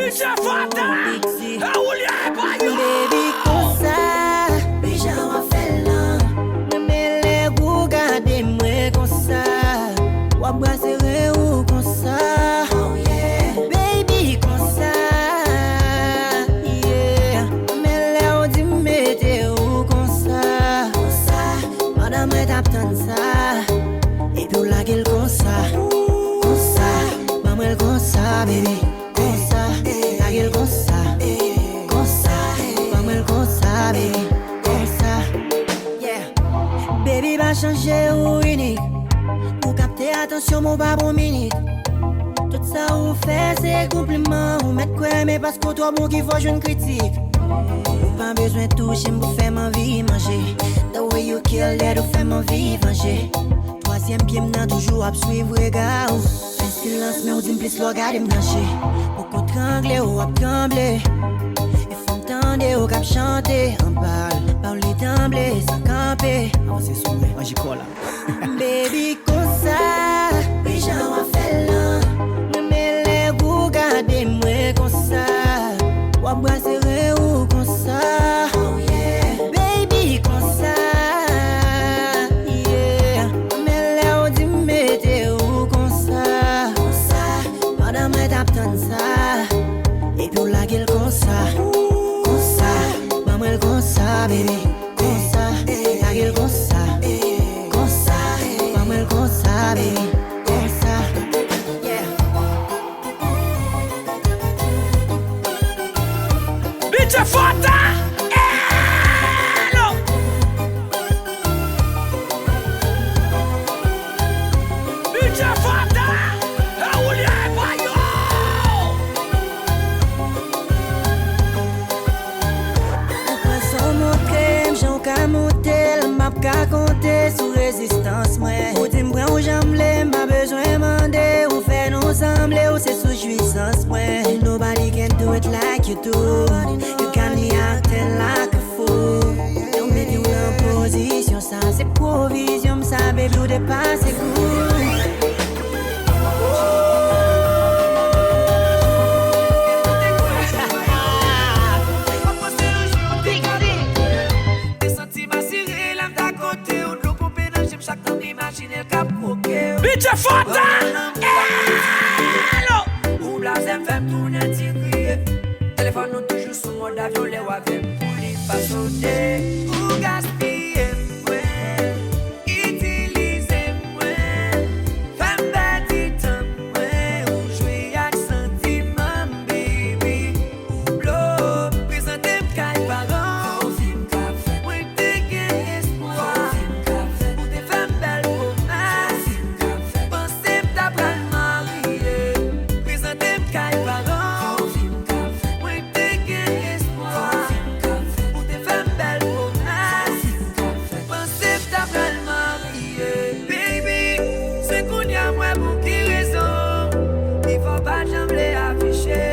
Biche fata, a ou li a bayo. Baby, konsa, bija wafel lan. Mè lè ou gade mwen konsa. Wap brasere ou konsa. Oh yeah. Baby, konsa. Yeah. Mè lè ou di mette ou konsa. Konsa, madame tap tan sa. Et puis la gueule konsa. Konsa, maman konsa, baby. Konsa, la gueule konsa. Konsa, maman konsa, baby. Konsa, yeah. Baby va changer ou unique. Pour capter attention mon babon minute. Tout ça ou fait c'est compliment. Ou mettre quoi mais parce que toi bon qu'il faut je ne critique. Ou pas besoin de toucher pour faire ma vie manger. The way you kill that ou fait ma vie venger. Troisième pied m'nan toujours à suivre regard. Fais silence mais ou dis plus regarder m'nager. Pour qu'on trangle ou à trembler. Et faut m'tendre ou cap chanter. En parle d'emblée sans camper. Ah, c'est sûr, moi j'y crois là. Baby, konsa, bija wafel lan. Mè lè ou gade mwen konsa. Wap brasere ou konsa. Oh yeah. Baby, konsa. Yeah. Mè lè ou di mette ou konsa. Konsa, madame tap tan sa. Et puis ou la gueule konsa. Konsa, maman konsa, baby. Konsa, la gueule konsa. Konsa, maman konsa, baby. Konsa, yeah. Biche fata, hello. Biche fata, a ou li a bayo. Ou pas son montre, j'en ka monter, m'a ka compter sous résistance moi. Ou di m'prend ou j'amble, m'a besoin mander, ou fait nous sembler, ou c'est sous jouissance moi. Nobody can do it like you do. You can act like a fool. Don't make you en position, ça c'est provision, ça baby ou dépasser cool. Biche fata, hello. Ou blasem fèm tourne ti kriye. Téléphone nou toujou sou mode avion. Le wavem pou li pa sote. Ou gaspille mwen, itilize mwen. Fèm beti tan mwen. Ou jwe ak sentiman baby. Ou blo, prezante m'kay paran. Ou fi m'kap fè, mwen te gen espoir. Ou fi m'kap fè, ou te fèm bel promès. Ou fi m'kap fè, pense m'ta pral mariye. Prezante m'kay paran. Ou fi m'kap fè, mwen te gen espoir. Ou fi m'kap fè, ou te fèm bel promès. Ou fi m'kap fè, pense m'ta pral mariye. Baby, se koun ya mwen pou ki rezon. I fò pa jam le affiche.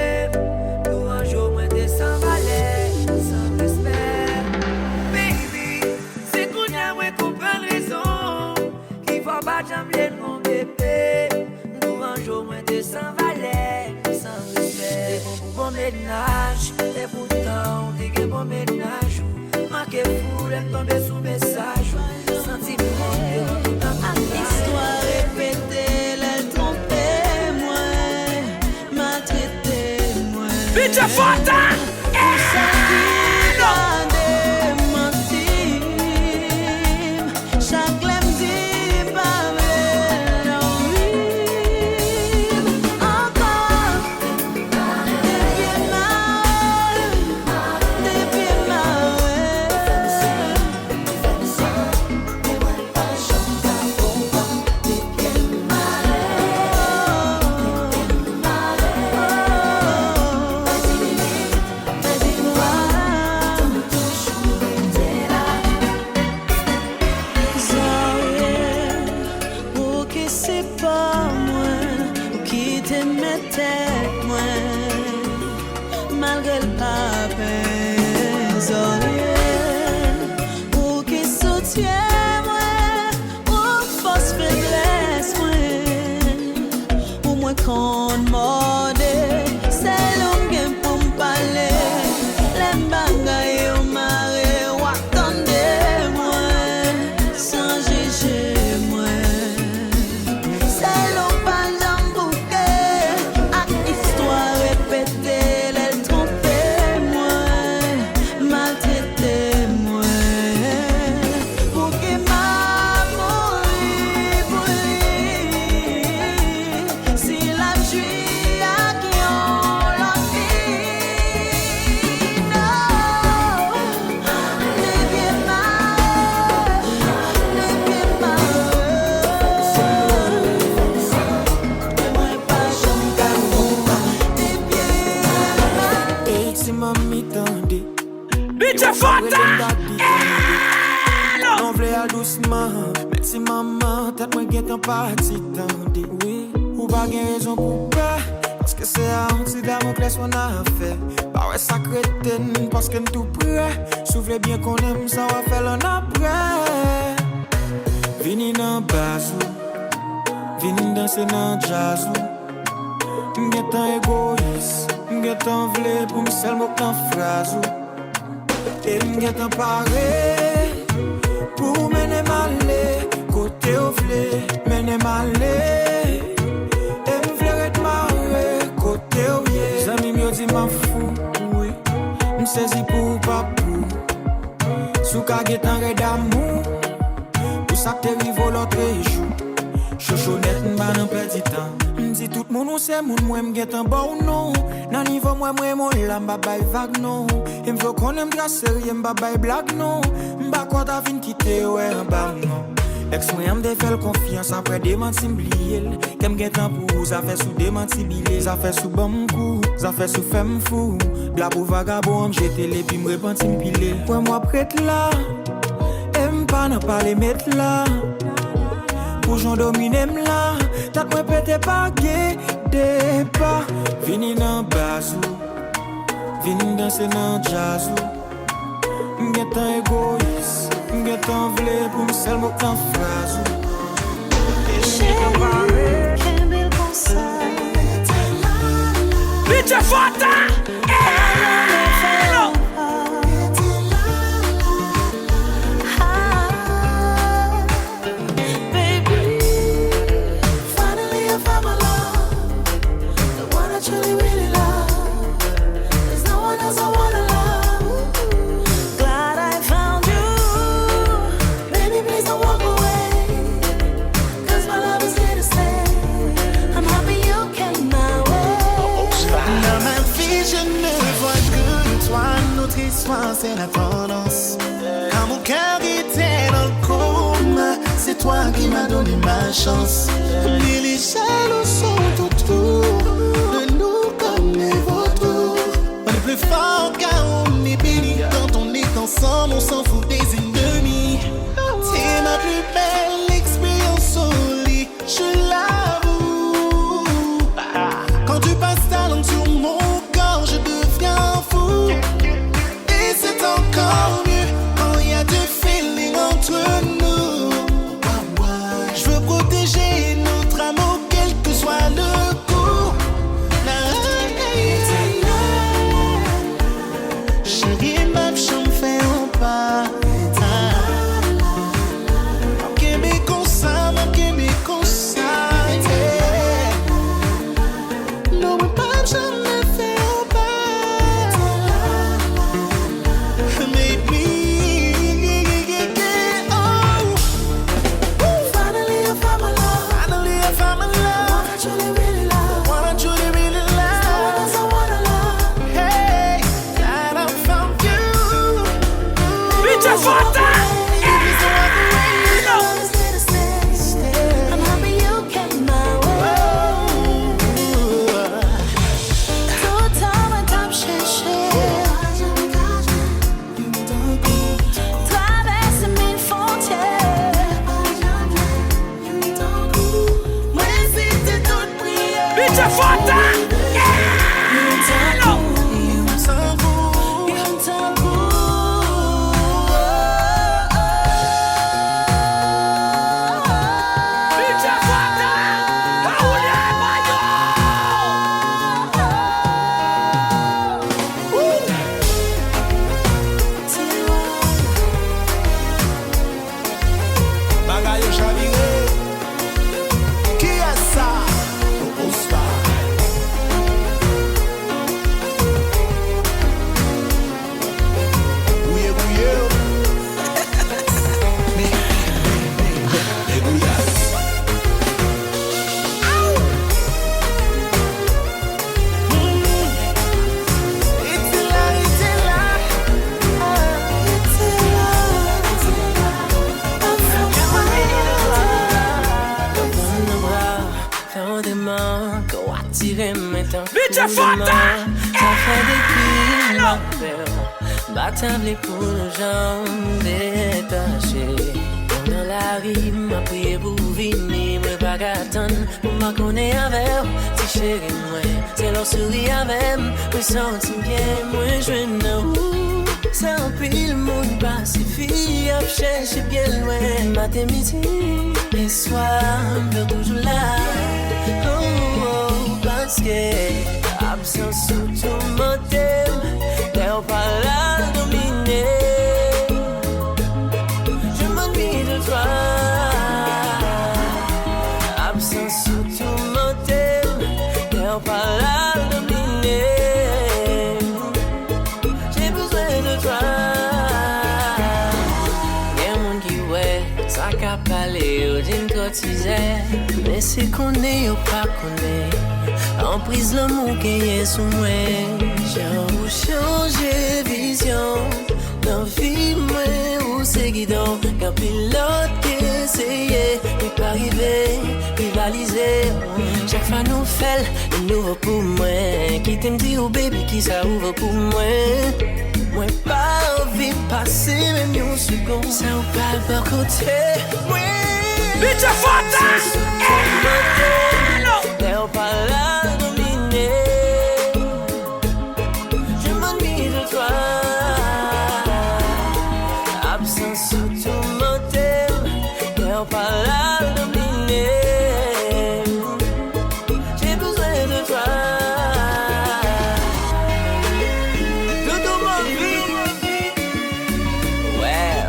Nou an jour mwen te san valet, san respect. Baby, se koun ya mwen kompren rezon. Ki fò pa jam le nou bébé. Nou an jour mwen te san valet, san respect. Bon ménage, et pourtant on dit que bon ménage. Marqué fou, l'aime tomber sous message. Sentiment, tout en Histoire répétée, elle trompait moi, maltraité moi. Biche fata, hello. Chaque lème dit pas vrai, non, oui. Encore, depuis ma Bitch Fanta. Non vle al doucement, merci maman, tête moi get en parti tandi. Oui, ou pas gen raison pour pas, parce que c'est un petit Damoclès on a fait. Bah ouais ça crétine, parce que tout prêt. Souffle bien qu'on aime ça, on va faire l'en après. Vini nan basou, vini danser nan jazzou. M'get en égoïste, m'get en vle pour m'sel mok nan phrasou. Et m'get en paré pour mener malé, côté au vle, mener malé. Et m'vle être maré, côté au yé. Zami m'yo di ma fou, oui. M'saisi pour papou. Sou ka get en red d'amour. Pour ça que t'es rivo l'autre jour. Chochonette m'ba nan perdi temps. M'di tout moun ou c'est moun moi m'get en bon non. Nan niveau moi mon la m'ba bay vague non. Et m'veut qu'on aime dra sérieux m'ba bay blague non. M'ba quoi ta vin quitter ouais en bas non. Ex moi m'de fait confiance après démenti m'blier. Qu'aime get en pour ça fait sous démenti bilé. Ça fait sous bon coup, ça fait sous femme fou. Bla pour vagabond m'jeter les puis m'repenti m'pilé. Ouais moi prête là. Aime pas n'en parler mettre là. Pour j'en domine là. T'as moi pété pas guédé pas. Vini nan basou, vini danser nan jazzou. M'get en égoïste, m'get en vle pour m'sel mok nan phrasou. Chérie, comme ça. Bitch Fanta. C'est la tendance. Quand mon cœur était dans le coma, c'est toi qui m'as donné ma chance. Mais les jaloux sont autour de nous comme les vautours. On est plus fort car on est béni. Quand on est ensemble, on s'en fout des ennemis. C'est ma plus belle expérience au lit, je l'avoue. Quand tu passes ta langue sur mon corps, je deviens fou. C'est encore mieux quand il y a du feeling entre nous. Je veux protéger notre amour, quel que soit le coup. Chérie, ma chambre fait un pas. M'kebe comme ça. Non, mais pas jamais fait un pas. Go attirer maintenant. Bitch Fanta. Ça fait depuis ma belle. M'attendais pour nos jambes détachées. Dans la rime, m'a prié pour venir, moi pas qu'attendre. Pour m'a connaître avec, si chérie, moi. C'est leur souris avec, me senti bien, moi je ne. C'est un pile, monde pacifique, à chercher bien loin, matin, midi. Et soir, me toujours là. Parce que absence sous tout mon thème, t'es pas là dominé. Je m'ennuie de toi. Absence sous tout mon thème, t'es pas là dominé. J'ai besoin de toi. Y'a mon qui ouais, ça qu'a parlé au d'une cotisée, mais c'est qu'on est ou pas qu'on est. En prise l'amour qui est sous moi. J'ai changé vision. Dans vie, moi, où c'est guidon. Qu'un pilote qui essayait, mais pas arrivé, rivaliser. Chaque fois nous fait le nouveau pour moi. Qui t'aime dit au baby qui ça ouvre pour moi. Moi, pas envie de passer, même une seconde. Ça ou pas le côté. Moi, Bitch Fanta! t'es pas là. Je m'ennuie de toi. Absence sous tout mon thème, t'es pas là dominé. J'ai besoin de toi. Toute ma vie. Well.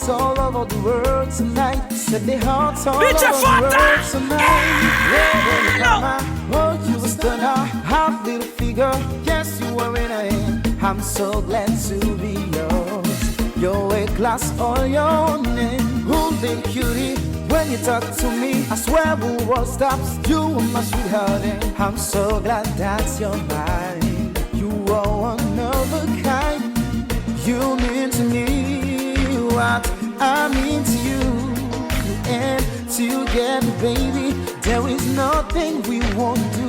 All over the world tonight. Set the hearts all over Bitch, the Fanta! world tonight. Yeah, oh, you a stunner, half little figure. Yes, you are in a hand. I'm so glad to be yours. Your A class or your name. Who'll be cutie when you talk to me? I swear the world stops. You are my sweetheart, and I'm so glad that you're mine. You are one of a kind. You mean to me what I mean to you, and together, baby, there is nothing we won't do.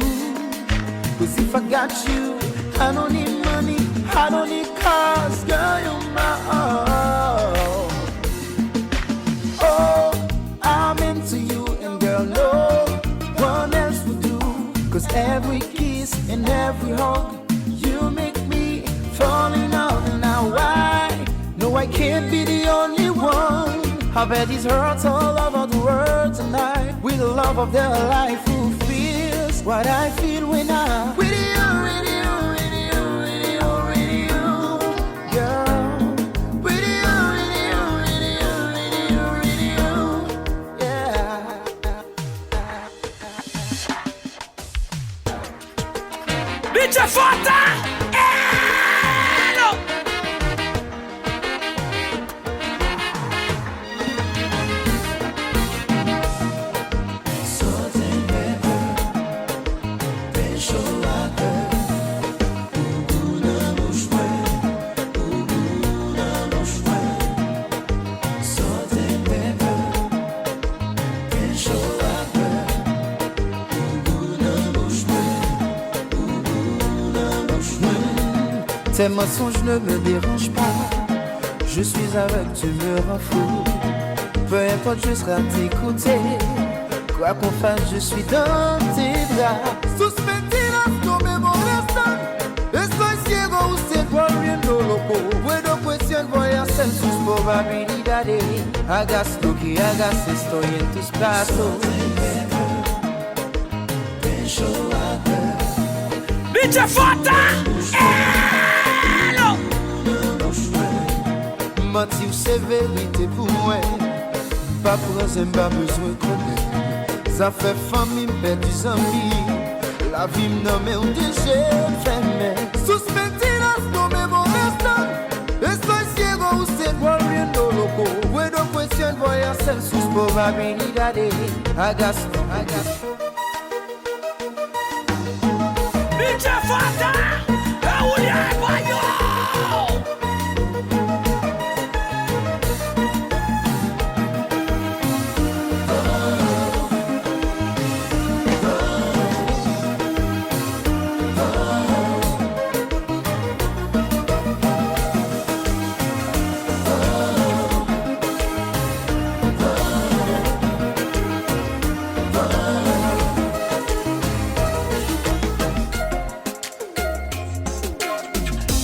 Cause if I got you, I don't need money, I don't need cars, girl, you're my all. Oh, I'm into you, and girl, no one else will do. Cause every kiss and every hug, you make me fall in love. Now why? No, I can't be the only one. I bet these hurts all over the world tonight. With the love of their life, who feels what I feel when I'm with you, with you, with you, with you, with you, girl. With you, with you, with you, with you, with you, yeah. Bitch Fanta! Tes mensonges ne me dérangent pas. Je suis avec, tu me rends fou. Peu importe, je serai à t'écouter. Quoi qu'on fasse, je suis dans tes bras. Suspendida como molestan. Estoy ciego, usted corriendo loco. Puedo cuestión, voy a hacer sus probabilidades. Hagas lo que hagas, estoy en tus brazos. Bitch Fanta! Menti ou c'est vérité pour moi. Pas pour un pas besoin de connaître. Ça fait famille, perd des amis. la vie me nomme ou déjà fermé. Suspectinas no me molestan. Estoy ciego, usted volviendo loco. Puedo cuestionar, voy a hacer sus probabilidades. Hagas. DJ Fata, é o Liai Baio.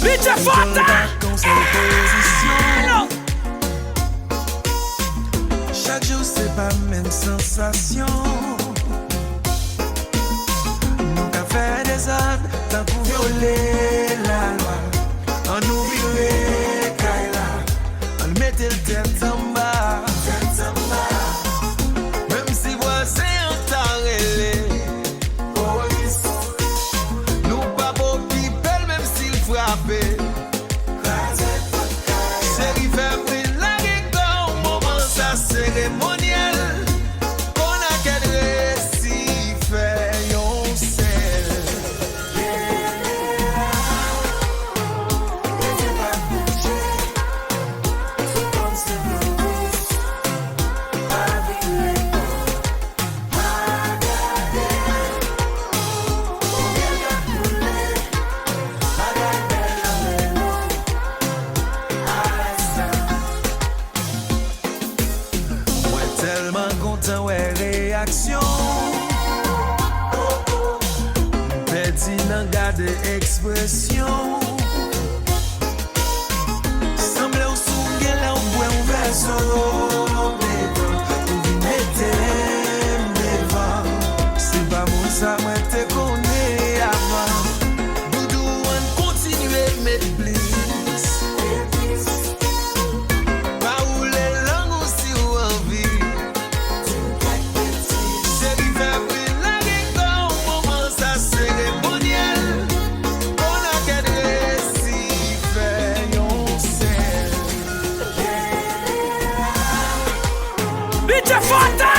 DJ Fata, chaque jour c'est pas même sensation. Nous qu'a fait des ânes, tant qu'on violer la loi. On nous vire Kaila, on mettait le tête en bas. Même si voisin en tarélé, nous pas beau qui belle même s'il frappait. Cérémonial, qu'on a qu'à récit fait yon sel. Tellement content, ouais, réaction. Petit langage d'expression. Semble au souvenir, là, on voit un verso. Vous mettez devant. C'est pas mon ça, moi, te connais avant. Doudou, on continue à mettre bliss. DJ Fata,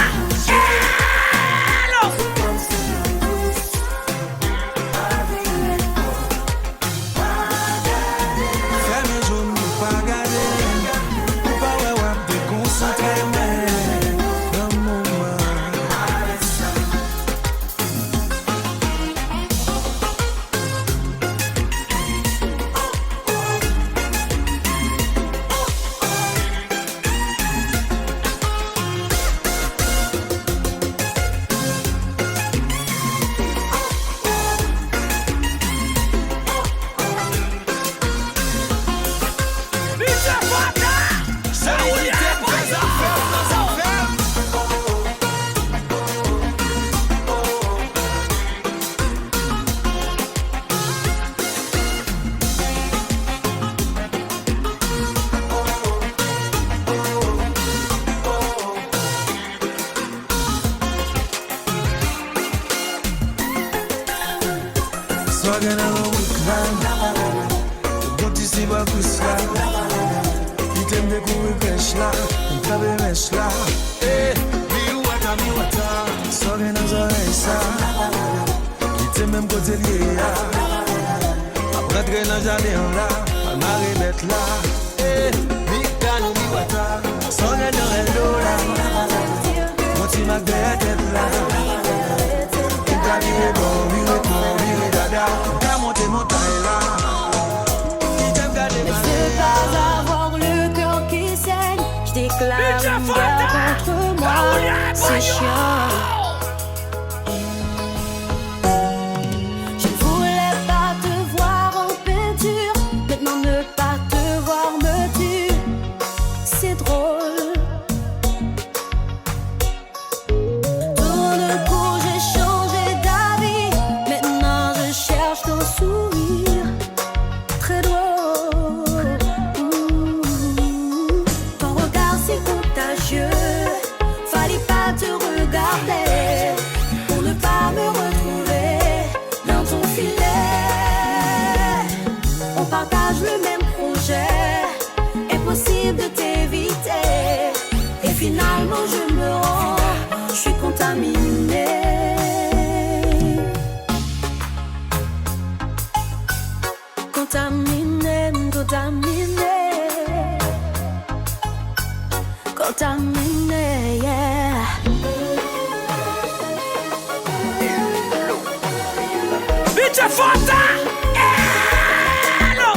même côté lié là. Après traîner dans jardin là, marée bête là. Eh, Mika nous biwata, sonne dans el dos là. Mon petit Mac de la tête là. Tout a viré dada. T'as monté montagne là. Je veux pas avoir le cœur qui saigne. Je déclare une guerre contre moi. C'est chiant. Fallait pas te regarder. DJ Fanta! Hello!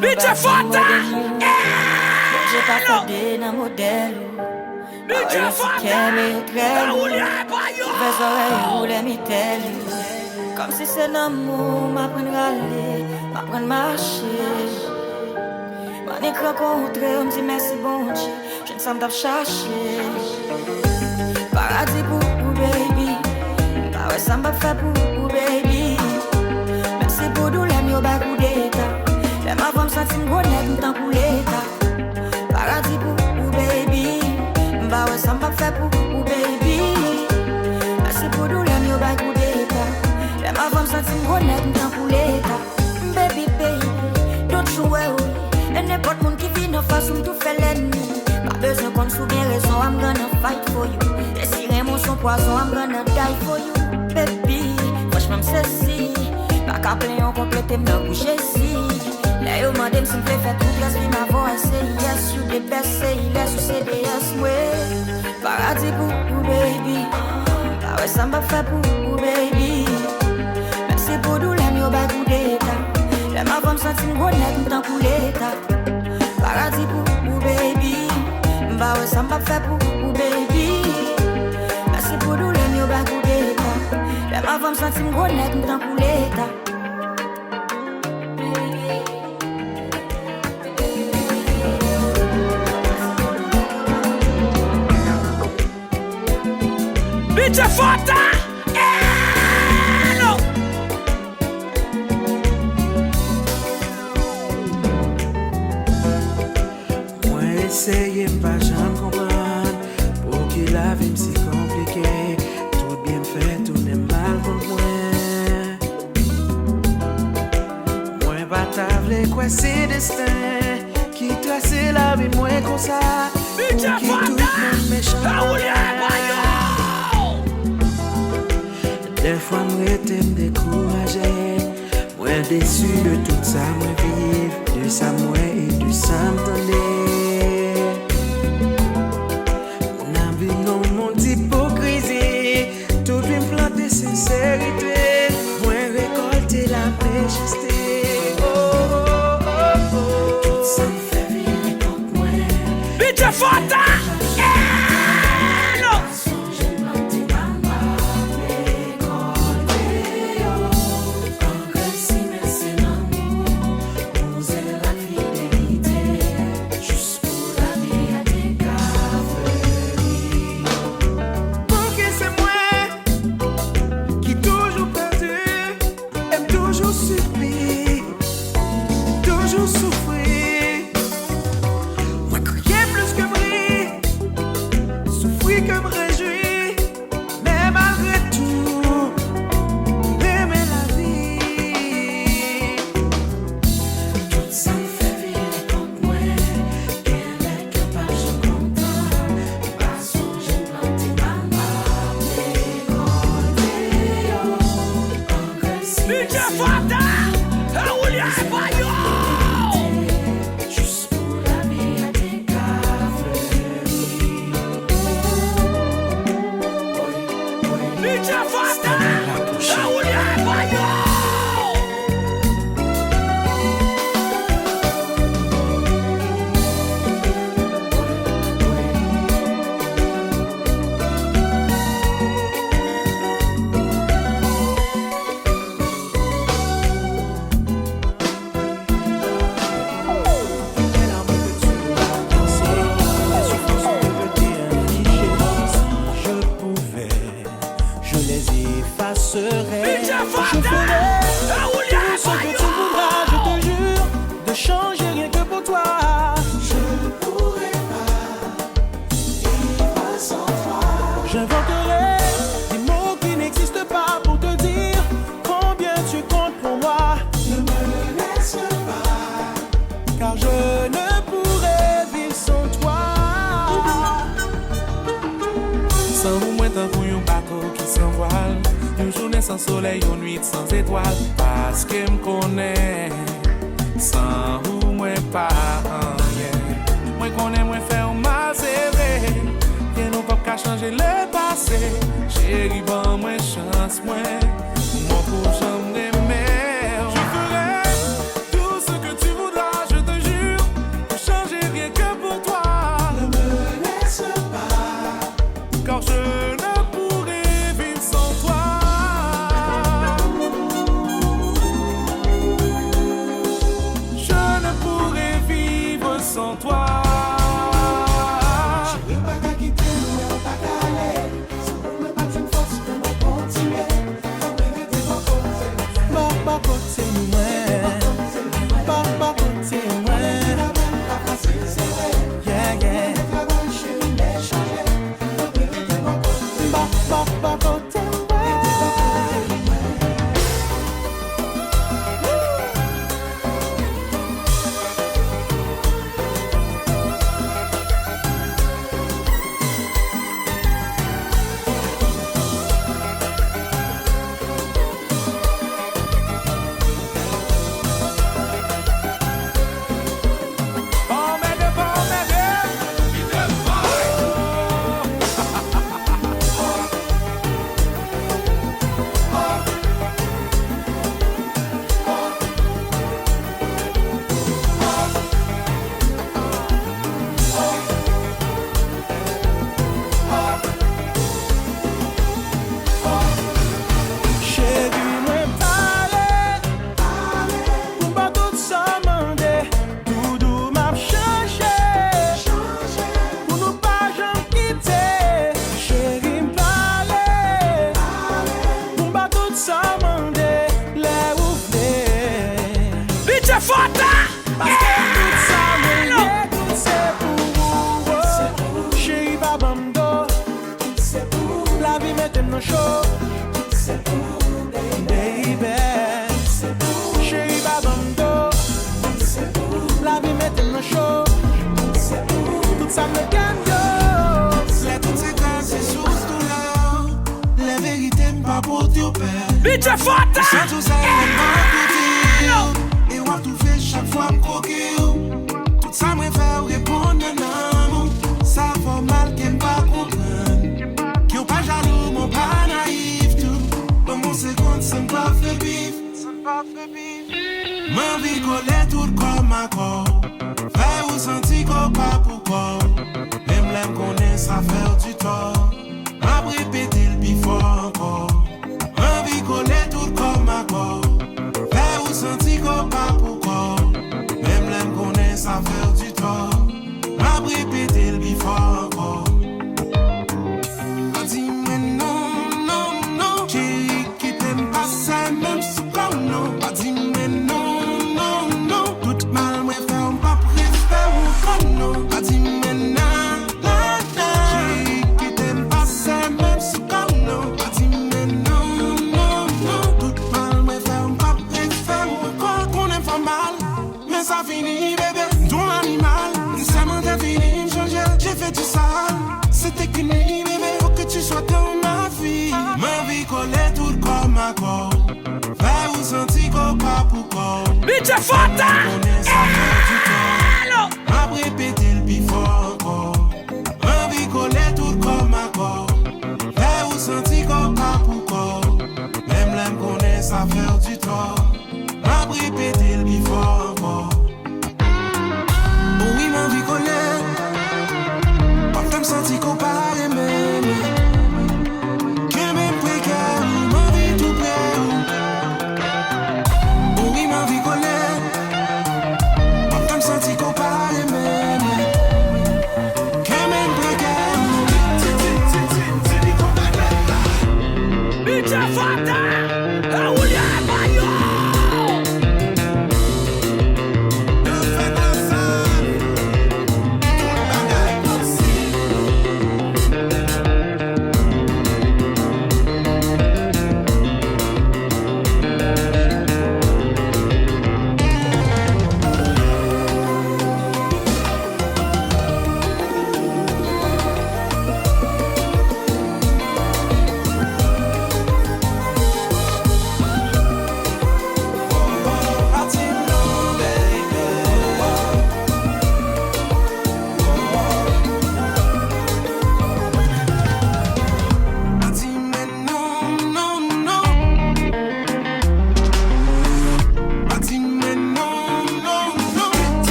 DJ Fanta! J'ai pas fait d'un modèle. DJ Fanta! Mes oreilles roulent mes tels. Comme si c'est l'amour, m'apprendre à aller, m'apprendre à marcher. M'en ai rencontré, on me dit merci bon Dieu, je ne sais pas chercher. Paradis pour baby, bah ouais ça m'a fait pour baby. Merci pour tout l'aime au bas coup d'état. L'aime avant me sentir gros net, m't'en pour l'état. Paradis pour baby, bah ouais ça m'a fait pour baby. Merci pour tout l'aime au bas coup d'état. L'aime avant me sentir gros net, m't'en pour l'état. Baby baby, don't you worry. Et n'importe monde qui vit nos façons tout fait l'ennemi. Pas besoin qu'on se bien raison, I'm gonna fight for you. Et si Raymond son poison, I'm gonna die for you. Baby, franchement m'saisis. Pas qu'à plein on complète me bouger si. Là yo mandem si m'fait faire tout classe vie ma voix. Say yes, you the best, say yes, you say the yes, ouais. Paradis pour baby. Ah ouais ça m'a fait pour baby. Merci pour tout l'aime au bas coup d'état. L'aime avant me sentir gros net, m't'en pour l'état. Paradis pour baby. Bah ouais ça m'a fait pour baby. Merci pour tout l'aime au bas coup d'état. L'aime avant me sentir gros net, m't'en pour l'état. DJ Fanta! Hello! Moi essayer pas jamais comprendre pour que la vie si compliquée. Tout bien fait, tout n'est mal pour moi. Moi pas t'avler quoi c'est destin qui trace la vie moi comme ça. DJ Fanta! Des fois, moi, t'aime décourager. Moi, déçu de tout ça, moi, vivre. De ça, moi, et de ça, m'entendez. On a vu non, mon hypocrisie. Tout bien planter sincérité. Moi, récolter la méchanceté. Oh, oh, oh, oh. Tout ça me fait vivre contre moi. DJ Fanta! Je ferai tout ce que tu voudras, je te jure, de changer rien que pour toi. Je ne pourrai pas vivre sans toi. J'inventerai des mots qui n'existent pas pour te dire combien tu comptes pour moi. Ne me laisse pas, car je ne pourrai vivre sans toi. Sans vous, moi, tant pour un bateau qui s'envole. Une journée sans soleil, une nuit sans étoiles. Parce que me connaît, sans vous, moi pas rien. Moi connais, moi faire mal, c'est vrai. Que nous pas changer le passé. Chérie, bon, moi chance, moi pour jamais aimer. Je ferai tout ce que tu voudras, je te jure. Pour changer rien que pour toi. Ne me laisse pas, car je ne pourrai vivre sans toi. Je ne pourrai vivre sans toi. Je ne peux pas quitter, je ne peux pas t'aller. Si vous me battez une force, je vais continuer. Papa côté moi, papa côté moi. Yeah, yeah. Papa côté moi.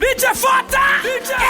DJ Fanta! DJ